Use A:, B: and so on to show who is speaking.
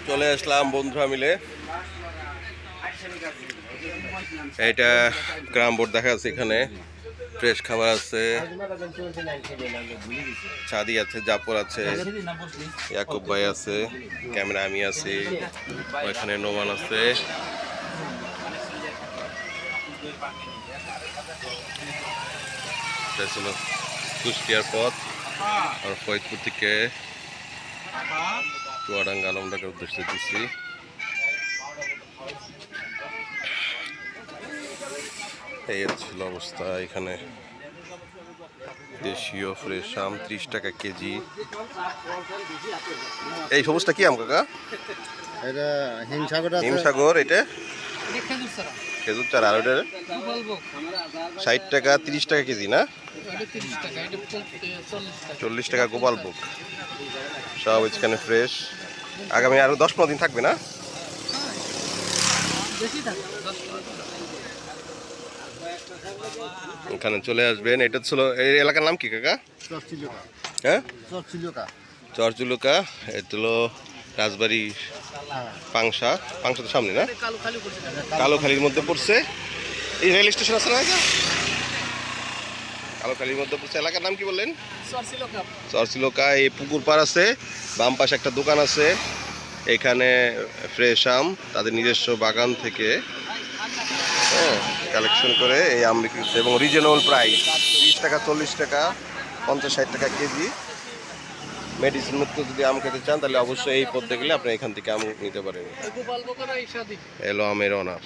A: চলে আসলাম বন্ধুরা মিলে। এটা গ্রাম বোর্ড দেখা যাচ্ছে, এখানে ফ্রেশ খাবার আছে, ছাদি আছে, জাফর আছে, ইয়াকুব ভাই আছে, ক্যামেরা আমি আছি, ওইখানে নোমান আছে। এটা ছিল কুষ্টিয়ার পথ আর ফরিদপুর থেকে চুয়াডাঙ্গা আলমডাঙ্গার উদ্দেশ্যে দিচ্ছি। এই ছিল অবস্থা। এখানে দেশীয় ফ্রেশ আম 30 টাকা কেজি। এই সবুজটা কি আম কাকা?
B: এটা
A: হিমসাগর। এটা খেজুর চারা। আর ওটা 60 টাকা 30 টাকা কেজি না? 40 টাকা গোপালভোগ। সব এখানে ফ্রেশ। আগামী আরো 10-15 দিন থাকবে না? এখানে চলে আসবেন। এটা ছিল এই এলাকার নাম কি কাকা? হ্যাঁ, চরচুলুকা। এটা হলো রাজবাড়ি পাংশা তো সামনে না? কালোখালীর মধ্যে পড়ছে। এই রেল স্টেশন আছে না? কালোখালীর মধ্যে পড়ছে। এলাকার নাম কি বললেন? চরচিলুকা। এই পুকুর পাড় আছে, বাম পাশে একটা দোকান আছে। এখানে ফ্রেশ আম তাদের নিজস্ব বাগান থেকে কালেকশন করে এই আম বিক্রি করছে, এবং রিজনেবল প্রাইস 30 টাকা 40 টাকা 50-60 টাকা কেজি। মেডিসিন মুক্ত যদি আম খেতে চান তাহলে অবশ্যই এই পথ দেখলে আপনি এখান থেকে আম নিতে পারেন। এলো আমের অনার।